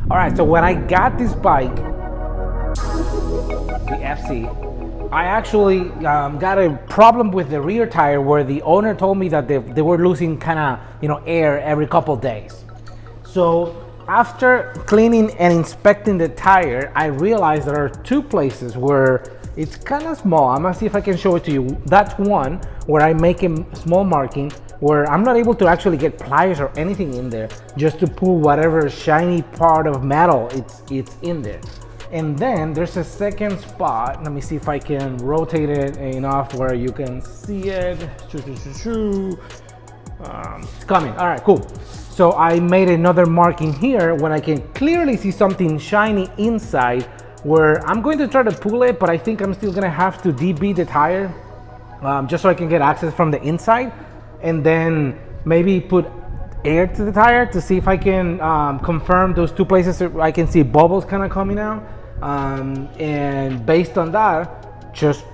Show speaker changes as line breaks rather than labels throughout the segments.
All right, so when I got this bike, the FC, I actually got a problem with the rear tire where the owner told me that they were losing kind of, air every couple days. So after cleaning and inspecting the tire, I realized there are two places where it's kind of small. I'm gonna see if I can show it to you. That's one where I make a small marking where I'm not able to actually get pliers or anything in there, just to pull whatever shiny part of metal it's in there. And then there's a second spot. Let me see if I can rotate it enough where you can see it. It's coming. All right, cool. So I made another marking here when I can clearly see something shiny inside, where I'm going to try to pull it, but I think I'm still gonna have to DB the tire just so I can get access from the inside, and then maybe put air to the tire to see if I can confirm those two places where I can see bubbles kind of coming out, and based on that, just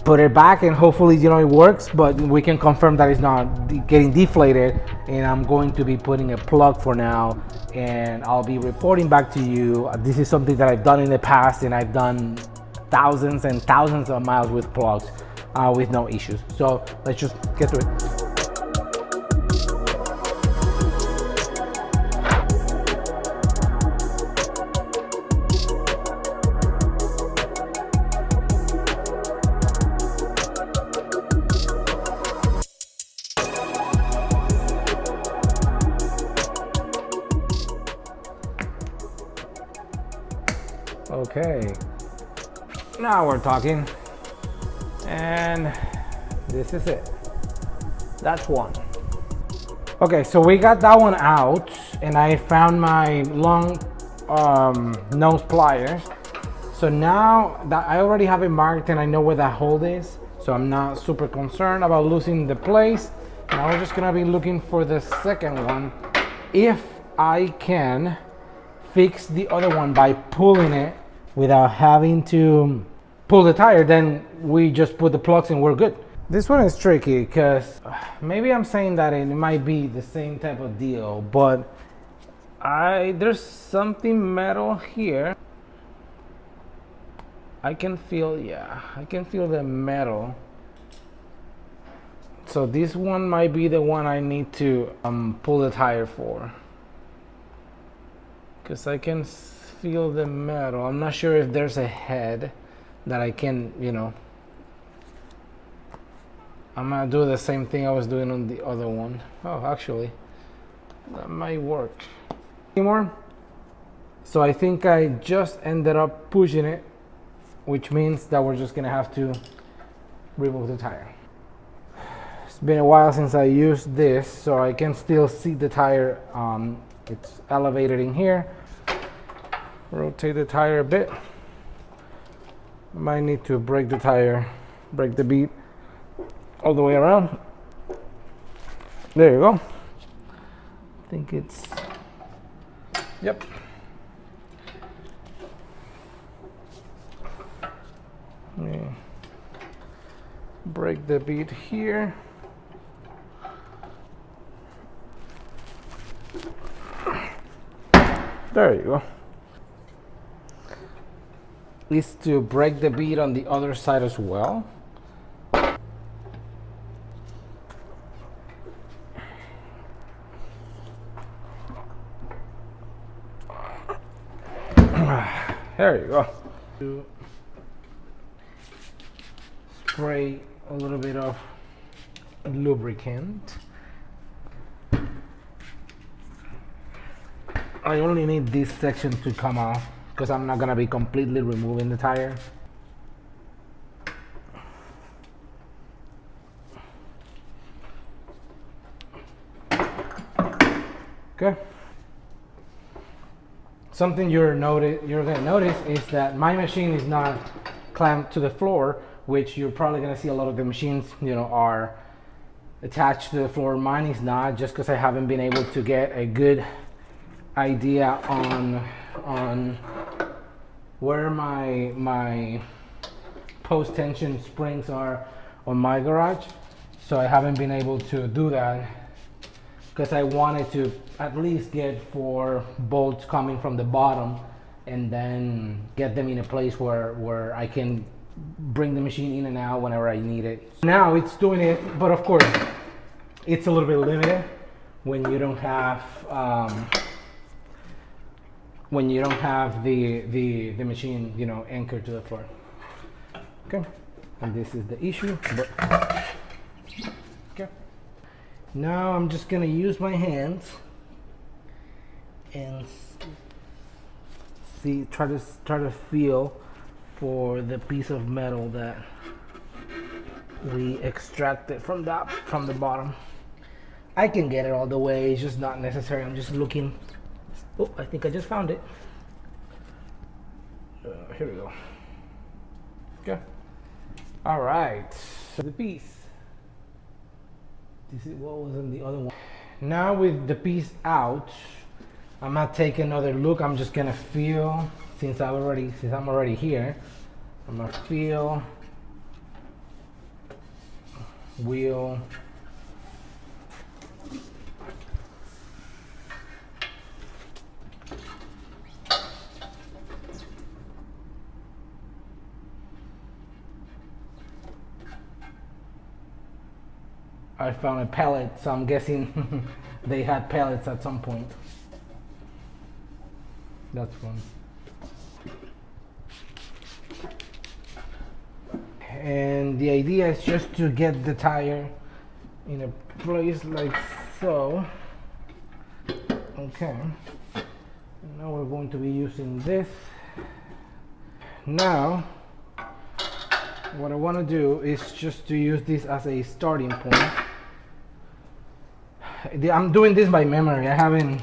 put it back and hopefully it works, but we can confirm that it's not getting deflated. And I'm going to be putting a plug for now, and I'll be reporting back to you. This is something that I've done in the past, and I've done thousands and thousands of miles with plugs with no issues. So let's just get to it. Okay, now we're talking, and this is it. That's one. Okay, so we got that one out, and I found my long nose pliers. So now that I already have it marked and I know where that hole is, so I'm not super concerned about losing the place. Now we're just gonna be looking for the second one. If I can fix the other one by pulling it without having to pull the tire, then we just put the plugs and we're good. This one is tricky because maybe I'm saying that it might be the same type of deal, but there's something metal here. I can feel the metal. So this one might be the one I need to pull the tire for, because I can feel the metal. I'm not sure if there's a head that I can, I'm gonna do the same thing I was doing on the other one. Oh, actually, that might work. Anymore? So I think I just ended up pushing it, which means that we're just gonna have to remove the tire. It's been a while since I used this, so I can still see the tire. It's elevated in here. Rotate the tire a bit. Might need to break the bead all the way around. There you go. I think it's, yep. Break the bead here. There you go. Is to break the bead on the other side as well. There you go. Spray a little bit of lubricant. I only need this section to come off because I'm not gonna be completely removing the tire. Okay. Something you're gonna notice is that my machine is not clamped to the floor, which you're probably gonna see a lot of the machines, are attached to the floor. Mine is not, just because I haven't been able to get a good idea on where my post tension springs are on my garage, so I haven't been able to do that. because I wanted to at least get 4 bolts coming from the bottom and then get them in a place where I can bring the machine in and out whenever I need it. Now it's doing it, but of course it's a little bit limited when you don't have the machine, you know, anchored to the floor. Okay, and this is the issue. But okay, now I'm just gonna use my hands and see, try to feel for the piece of metal that we extracted from the bottom. I can get it all the way, it's just not necessary. I'm just looking. Oh, I think I just found it. Here we go. Okay. All right. So the piece. This is what was in the other one. Now with the piece out, I'm not taking another look. I'm just gonna feel, since I'm already here, I'm gonna feel wheel. I found a pellet, so I'm guessing they had pellets at some point. That's fun. And the idea is just to get the tire in a place like so. Okay. Now we're going to be using this. Now, what I want to do is just to use this as a starting point. I'm doing this by memory. I haven't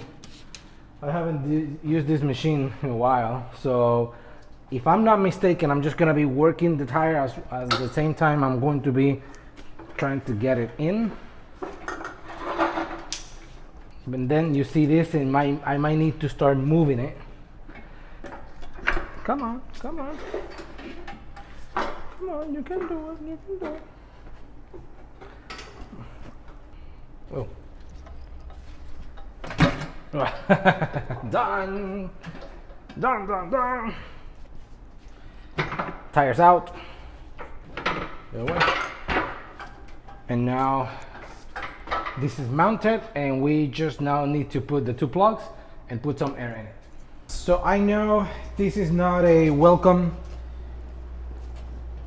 used this machine in a while, so if I'm not mistaken, I'm just gonna be working the tire at the same time I'm going to be trying to get it in. And then you see this, and I might need to start moving it. Come on, come on. Come on, you can do it, you can do it. Oh. Done. Done, done, done. Tires out. And now this is mounted, and we just now need to put the 2 plugs and put some air in it. So I know this is not a welcome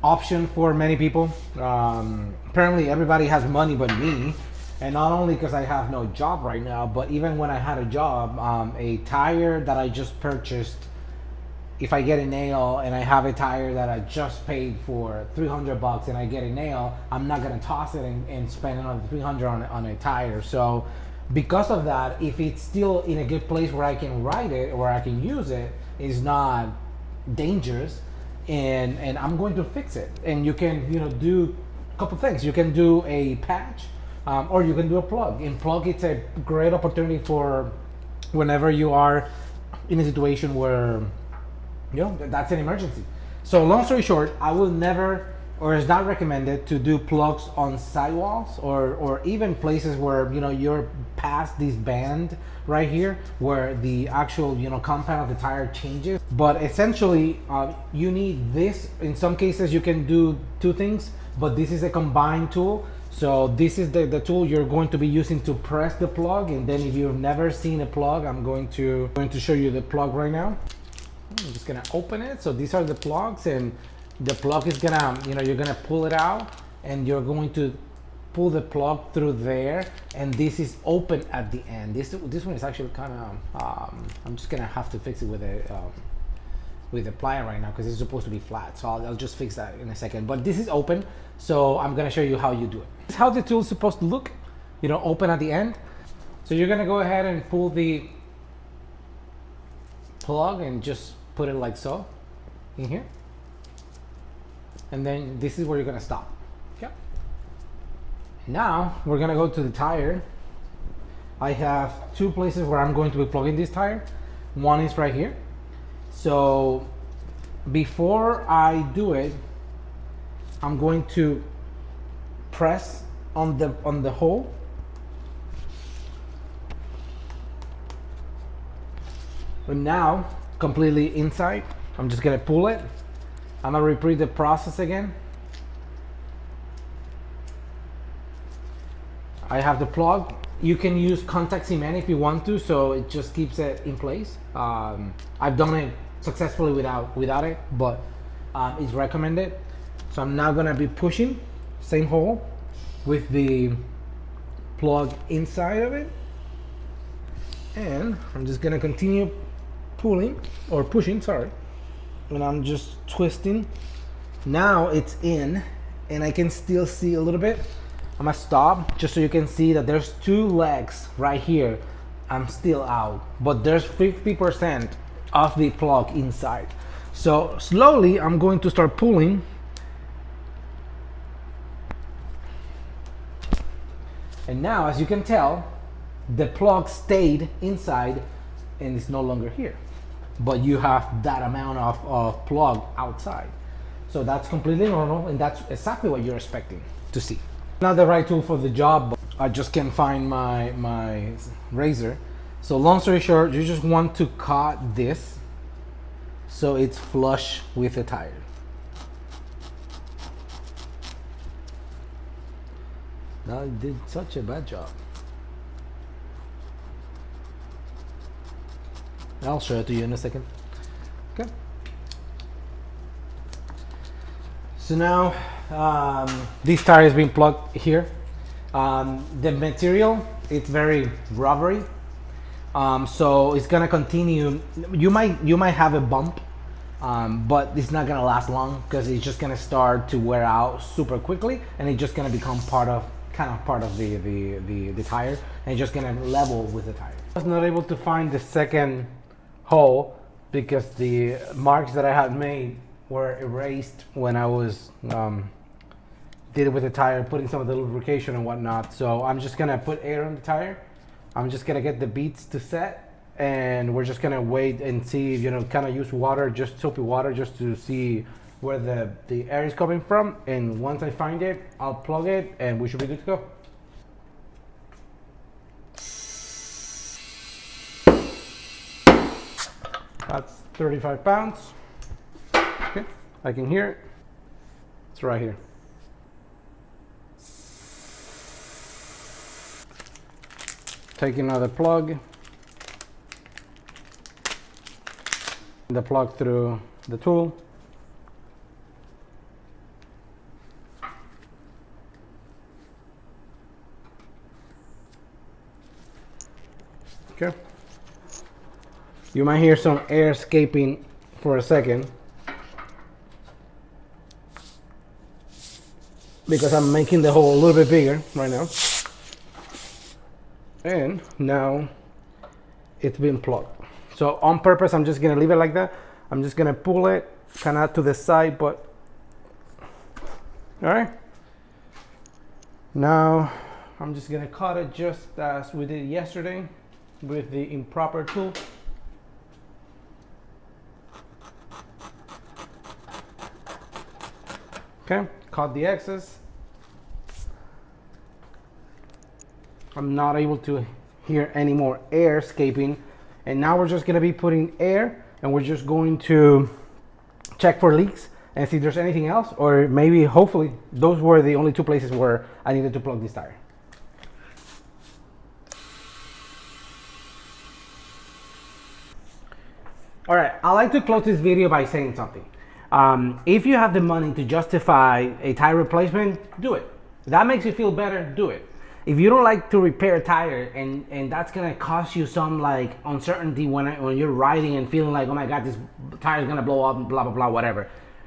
option for many people. Apparently everybody has money but me. And not only because I have no job right now, but even when I had a job, a tire that I just purchased, if I get a nail and I have a tire that I just paid for $300 and I get a nail, I'm not gonna toss it and spend another $300 on a tire. So because of that, if it's still in a good place where I can ride it or I can use it, it's not dangerous, and I'm going to fix it. And you can, you know, do a couple things. You can do a patch. Or you can do a plug. In plug, it's a great opportunity for whenever you are in a situation where, you know, that's an emergency. So long story short, I will never, or it's not recommended to do plugs on sidewalls or even places where, you know, you're past this band right here where the actual, you know, compound of the tire changes. But essentially, you need this. In some cases, you can do 2 things, but this is a combined tool. So this is the tool you're going to be using to press the plug. And then if you've never seen a plug, I'm going to show you the plug right now. I'm just gonna open it. So these are the plugs, and the plug is gonna, you know, you're gonna pull it out and you're going to pull the plug through there, and this is open at the end. This one is actually kind of, I'm just gonna have to fix it with a plier right now because it's supposed to be flat. So I'll just fix that in a second. But this is open, so I'm gonna show you how you do it. This is how the tool is supposed to look, you know, open at the end. So you're gonna go ahead and pull the plug and just put it like so in here, and then this is where you're gonna stop. Okay. Now we're gonna go to the tire. I have 2 places where I'm going to be plugging this tire. One is right here. So before I do it, I'm going to press on the hole And now, completely inside, I'm just gonna pull it. I'm gonna repeat the process again. I have the plug. You can use contact cement if you want to, so it just keeps it in place. I've done it successfully without it, but it's recommended. So I'm now gonna be pushing, same hole, with the plug inside of it. And I'm just gonna continue pulling, or pushing, sorry. And I'm just twisting. Now it's in, and I can still see a little bit. I'm gonna stop just so you can see that there's two legs right here. I'm still out, but there's 50% of the plug inside. So slowly I'm going to start pulling. And now, as you can tell, the plug stayed inside and it's no longer here. But you have that amount of plug outside. So that's completely normal, and that's exactly what you're expecting to see. Not the right tool for the job, but I just can't find my razor. So long story short, you just want to cut this so it's flush with the tire. Now I did such a bad job. I'll show it to you in a second. Okay. So now this tire is being plugged here. The material, it's very rubbery, so it's gonna continue. You might have a bump, but it's not gonna last long because it's just gonna start to wear out super quickly, and it's just gonna become part of the tire, and it's just gonna level with the tire. I was not able to find the second hole because the marks that I had made were erased when I was did it with the tire, putting some of the lubrication and whatnot. So I'm just gonna put air on the tire. I'm just gonna get the beads to set, and we're just gonna wait and see, kind of use water, just soapy water, just to see where the air is coming from. And once I find it, I'll plug it and we should be good to go. That's 35 pounds. Okay, I can hear it. It's right here. Take another plug. The plug through the tool. Okay. You might hear some air escaping for a second because I'm making the hole a little bit bigger right now. And now it's been plugged. So on purpose, I'm just gonna leave it like that. I'm just gonna pull it kind of to the side, but all right. Now I'm just gonna cut it just as we did yesterday with the improper tool. Okay, cut the excess. I'm not able to hear any more air escaping. And now we're just gonna be putting air, and we're just going to check for leaks and see if there's anything else, or maybe, hopefully, those were the only two places where I needed to plug this tire. All right, I like to close this video by saying something. If you have the money to justify a tire replacement, do it. If that makes you feel better, do it. If you don't like to repair a tire, and that's gonna cost you some like uncertainty when you're riding and feeling like, oh my God, this tire is gonna blow up and blah, blah, blah, whatever.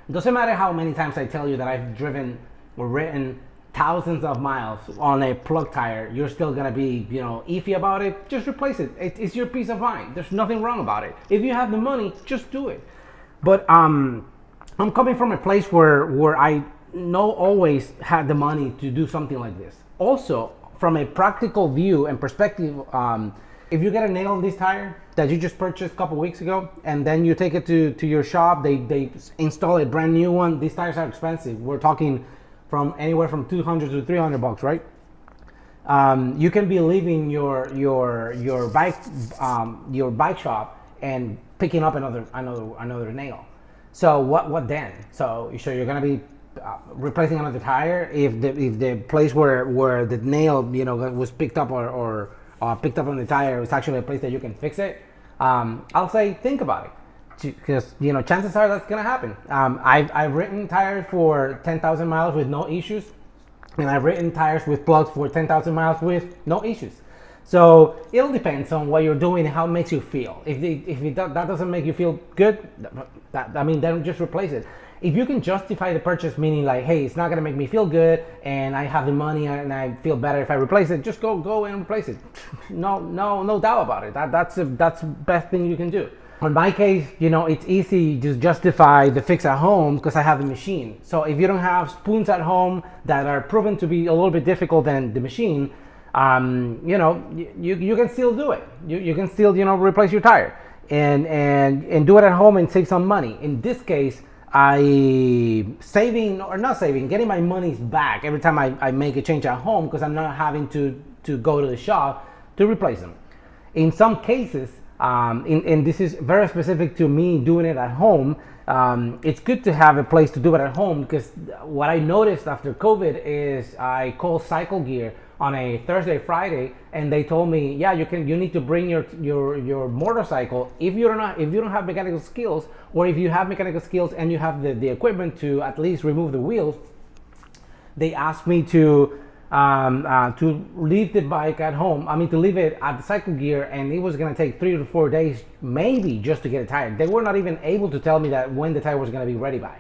It doesn't matter how many times I tell you that I've driven or ridden thousands of miles on a plug tire, you're still gonna be, iffy about it. Just replace it. It's your peace of mind. There's nothing wrong about it. If you have the money, just do it. But I'm coming from a place where I know always had the money to do something like this. Also, from a practical view and perspective, if you get a nail on this tire that you just purchased a couple weeks ago, and then you take it to your shop, they install a brand new one. These tires are expensive. We're talking from anywhere from $200 to $300, right? You can be leaving your bike shop and picking up another nail. So what then? So you're gonna be replacing another tire if the place where the nail was picked up or picked up on the tire is actually a place that you can fix it. I'll say think about it, because chances are that's gonna happen. I've written tires for 10,000 miles with no issues, and I've written tires with plugs for 10,000 miles with no issues. So it'll depend on what you're doing and how it makes you feel. If that doesn't make you feel good, then just replace it. If you can justify the purchase, meaning like, hey, it's not gonna make me feel good, and I have the money and I feel better if I replace it, just go and replace it. No doubt about it. That's the best thing you can do. In my case, it's easy to justify the fix at home because I have the machine. So if you don't have spoons at home that are proven to be a little bit difficult than the machine, you can still do it. You can still replace your tire and do it at home and save some money. In this case, getting my money's back every time I make a change at home, because I'm not having to go to the shop to replace them. In some cases, and this is very specific to me doing it at home, it's good to have a place to do it at home, because what I noticed after COVID is I called Cycle Gear on a Thursday, Friday, and they told me, yeah, you need to bring your motorcycle if you don't have mechanical skills, or if you have mechanical skills and you have the equipment to at least remove the wheels. They asked me to leave the bike at home. To leave it at the Cycle Gear, and it was gonna take 3 to 4 days, maybe, just to get a tire. They were not even able to tell me that when the tire was gonna be ready by.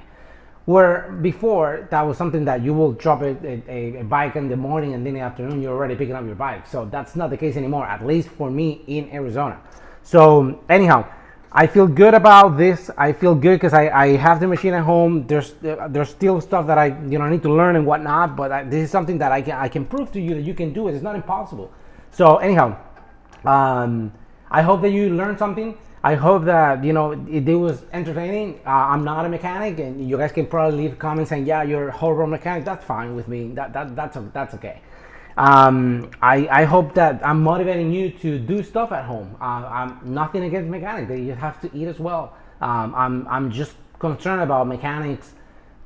Where before, that was something that you will drop a bike in the morning, and then in the afternoon you're already picking up your bike. So that's not the case anymore, at least for me in Arizona. So anyhow, I feel good about this. I feel good because I have the machine at home. There's still stuff that I need to learn and whatnot, but this is something that I can prove to you that you can do it. It's not impossible. So anyhow, I hope that you learned something. I hope that it was entertaining. I'm not a mechanic, and you guys can probably leave comments saying, yeah, you're a horrible mechanic. That's fine with me. That's okay. I hope that I'm motivating you to do stuff at home. I'm nothing against mechanics. You have to eat as well. I'm just concerned about mechanics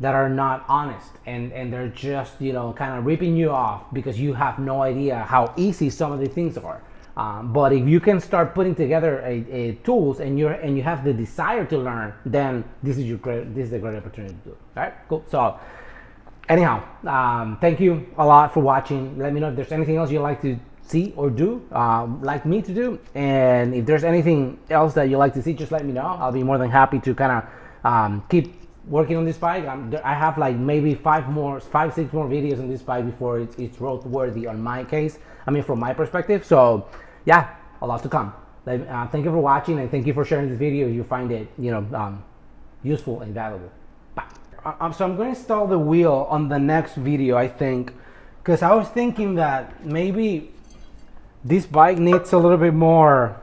that are not honest, and they're just kind of ripping you off because you have no idea how easy some of the things are. But if you can start putting together a tools and you have the desire to learn, then this is a great opportunity to do it. All right, cool. So anyhow, thank you a lot for watching. Let me know if there's anything else you'd like to see or do, like me to do, and if there's anything else that you'd like to see, just let me know. I'll be more than happy to kind of keep working on this bike. I have like maybe 6 more videos on this bike before it's roadworthy on my case. From my perspective. So yeah, a lot to come. Thank you for watching, and thank you for sharing this video if you find it useful and valuable. Bye. So I'm going to install the wheel on the next video, I think, because I was thinking that maybe this bike needs a little bit more